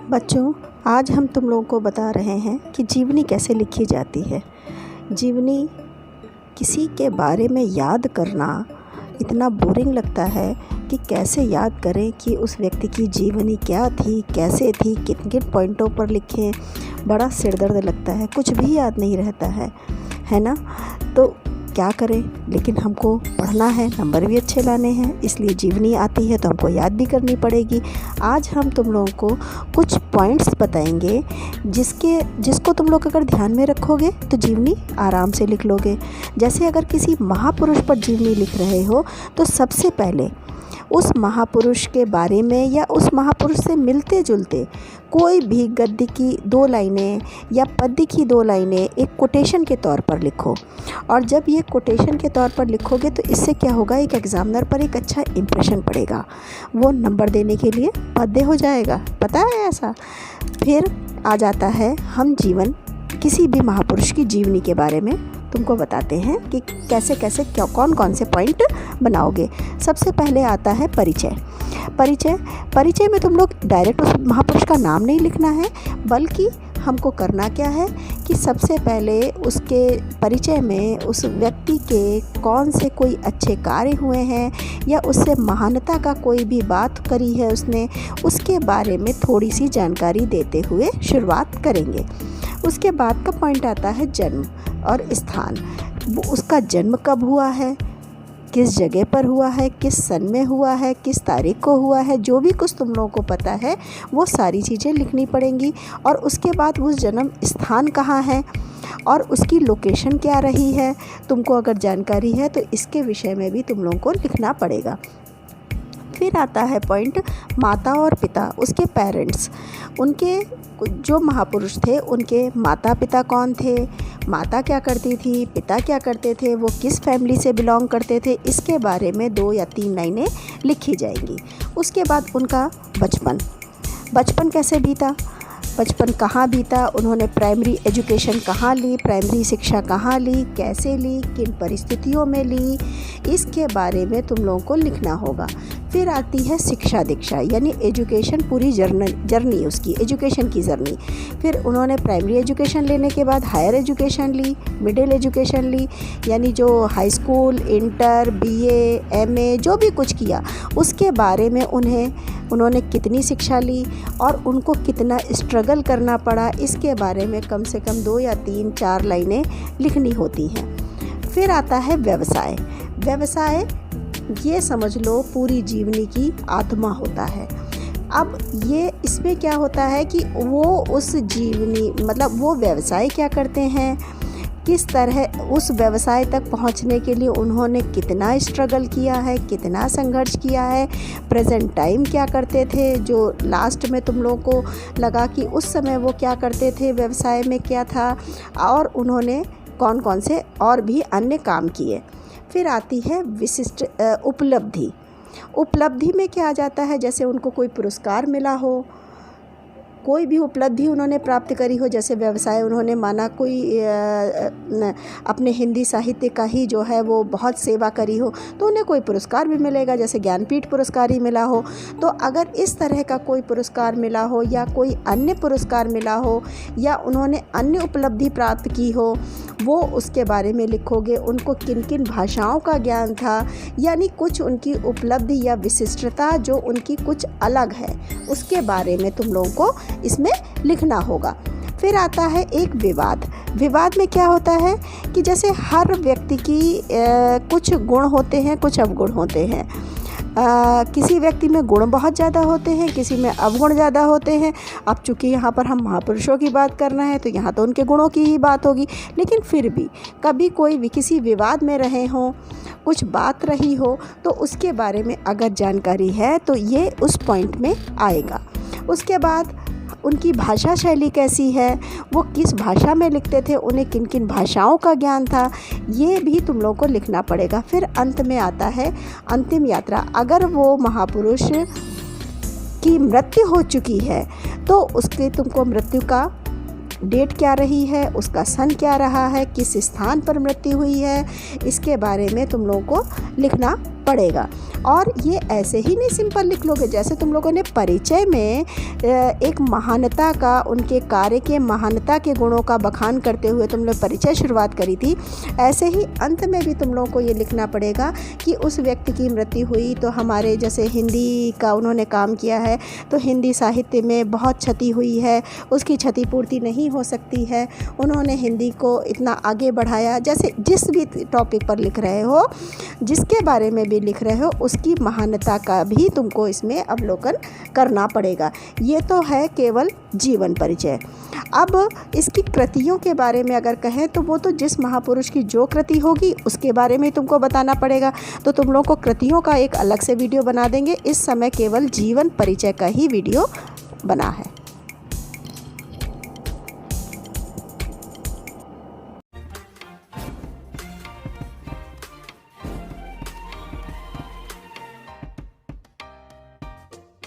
बच्चों, आज हम तुम लोगों को बता रहे हैं कि जीवनी कैसे लिखी जाती है। जीवनी किसी के बारे में याद करना इतना बोरिंग लगता है कि कैसे याद करें कि उस व्यक्ति की जीवनी क्या थी, कैसे थी, किन किन पॉइंटों पर लिखें। बड़ा सिरदर्द लगता है, कुछ भी याद नहीं रहता है ना। तो क्या करें, लेकिन हमको पढ़ना है, नंबर भी अच्छे लाने हैं, इसलिए जीवनी आती है तो हमको याद भी करनी पड़ेगी। आज हम तुम लोगों को कुछ पॉइंट्स बताएंगे जिसको तुम लोग अगर ध्यान में रखोगे तो जीवनी आराम से लिख लोगे। जैसे अगर किसी महापुरुष पर जीवनी लिख रहे हो तो सबसे पहले उस महापुरुष के बारे में या उस महापुरुष से मिलते जुलते कोई भी गद्य की 2 लाइनें या पद्य की 2 लाइनें एक कोटेशन के तौर पर लिखो। और जब ये कोटेशन के तौर पर लिखोगे तो इससे क्या होगा, एक एग्ज़ामिनर पर एक अच्छा इम्प्रेशन पड़ेगा, वो नंबर देने के लिए बाध्य हो जाएगा। पता है ऐसा। फिर आ जाता है हम किसी भी महापुरुष की जीवनी के बारे में तुमको बताते हैं कि कैसे कैसे कौन कौन से पॉइंट बनाओगे। सबसे पहले आता है परिचय में तुम लोग डायरेक्ट उस महापुरुष का नाम नहीं लिखना है, बल्कि हमको करना क्या है कि सबसे पहले उसके परिचय में उस व्यक्ति के कौन से कोई अच्छे कार्य हुए हैं या उससे महानता का कोई भी बात करी है उसने, उसके बारे में थोड़ी सी जानकारी देते हुए शुरुआत करेंगे। उसके बाद का पॉइंट आता है जन्म और स्थान। उसका जन्म कब हुआ है, किस जगह पर हुआ है, किस सन में हुआ है, किस तारीख को हुआ है, जो भी कुछ तुम लोगों को पता है वो सारी चीज़ें लिखनी पड़ेंगी। और उसके बाद उस जन्म स्थान कहाँ है और उसकी लोकेशन क्या रही है, तुमको अगर जानकारी है तो इसके विषय में भी तुम लोगों को लिखना पड़ेगा। फिर आता है पॉइंट माता और पिता, उसके पेरेंट्स, उनके जो महापुरुष थे उनके माता पिता कौन थे, माता क्या करती थी, पिता क्या करते थे, वो किस फैमिली से बिलोंग करते थे, इसके बारे में 2 या 3 लाइनें लिखी जाएंगी। उसके बाद उनका बचपन कैसे बीता, बचपन कहाँ बीता, उन्होंने प्राइमरी एजुकेशन कहाँ ली, प्राइमरी शिक्षा कहाँ ली, कैसे ली, किन परिस्थितियों में ली, इसके बारे में तुम लोगों को लिखना होगा। फिर आती है शिक्षा दीक्षा, यानी एजुकेशन, पूरी जर्नी उसकी, एजुकेशन की जर्नी। फिर उन्होंने प्राइमरी एजुकेशन लेने के बाद हायर एजुकेशन ली, मिडिल एजुकेशन ली, यानी जो high school, inter, BA, MA जो भी कुछ किया उसके बारे में उन्होंने कितनी शिक्षा ली और उनको कितना स्ट्रगल करना पड़ा, इसके बारे में कम से कम 2 या 3-4 लाइनें लिखनी होती हैं। फिर आता है व्यवसाय, ये समझ लो पूरी जीवनी की आत्मा होता है। अब ये इसमें क्या होता है कि वो उस जीवनी मतलब वो व्यवसाय क्या करते हैं, किस तरह उस व्यवसाय तक पहुंचने के लिए उन्होंने कितना स्ट्रगल किया है, कितना संघर्ष किया है, प्रेजेंट टाइम क्या करते थे, जो लास्ट में तुम लोगों को लगा कि उस समय वो क्या करते थे, व्यवसाय में क्या था, और उन्होंने कौन कौन से और भी अन्य काम किए। फिर आती है विशिष्ट उपलब्धि में क्या आ जाता है, जैसे उनको कोई पुरस्कार मिला हो, कोई भी उपलब्धि उन्होंने प्राप्त करी हो, जैसे व्यवसाय उन्होंने माना कोई अपने हिंदी साहित्य का ही जो है वो बहुत सेवा करी हो तो उन्हें कोई पुरस्कार भी मिलेगा, जैसे ज्ञानपीठ पुरस्कार ही मिला हो। तो अगर इस तरह का कोई पुरस्कार मिला हो या कोई अन्य पुरस्कार मिला हो या उन्होंने अन्य उपलब्धि प्राप्त की हो, वो उसके बारे में लिखोगे। उनको किन किन भाषाओं का ज्ञान था, यानी कुछ उनकी उपलब्धि या विशिष्टता जो उनकी कुछ अलग है, उसके बारे में तुम लोगों को इसमें लिखना होगा। फिर आता है एक विवाद में क्या होता है कि जैसे हर व्यक्ति की कुछ गुण होते हैं, कुछ अवगुण होते हैं। किसी व्यक्ति में गुण बहुत ज़्यादा होते हैं, किसी में अवगुण ज़्यादा होते हैं। अब चूँकि यहाँ पर हम महापुरुषों की बात करना है तो यहाँ तो उनके गुणों की ही बात होगी, लेकिन फिर भी कभी कोई किसी विवाद में रहे हों, कुछ बात रही हो, तो उसके बारे में अगर जानकारी है तो ये उस पॉइंट में आएगा। उसके बाद उनकी भाषा शैली कैसी है, वो किस भाषा में लिखते थे, उन्हें किन किन भाषाओं का ज्ञान था, ये भी तुम लोगों को लिखना पड़ेगा। फिर अंत में आता है अंतिम यात्रा। अगर वो महापुरुष की मृत्यु हो चुकी है तो उसके तुमको मृत्यु का डेट क्या रही है, उसका सन क्या रहा है, किस स्थान पर मृत्यु हुई है, इसके बारे में तुम लोगों को लिखना पड़ेगा। और ये ऐसे ही नहीं सिंपल लिख लोगे, जैसे तुम लोगों ने परिचय में एक महानता का, उनके कार्य के महानता के गुणों का बखान करते हुए तुम लोग परिचय शुरुआत करी थी, ऐसे ही अंत में भी तुम लोगों को ये लिखना पड़ेगा कि उस व्यक्ति की मृत्यु हुई तो हमारे, जैसे हिंदी का उन्होंने काम किया है तो हिंदी साहित्य में बहुत क्षति हुई है, उसकी क्षतिपूर्ति नहीं हो सकती है, उन्होंने हिंदी को इतना आगे बढ़ाया। जैसे जिस भी टॉपिक पर लिख रहे हो, जिसके बारे में भी लिख रहे हो, उसकी महानता का भी तुमको इसमें अवलोकन करना पड़ेगा। ये तो है केवल जीवन परिचय। अब इसकी कृतियों के बारे में अगर कहें तो वो तो जिस महापुरुष की जो कृति होगी उसके बारे में तुमको बताना पड़ेगा। तो तुम लोगों को कृतियों का एक अलग से वीडियो बना देंगे। इस समय केवल जीवन परिचय का ही वीडियो बना है।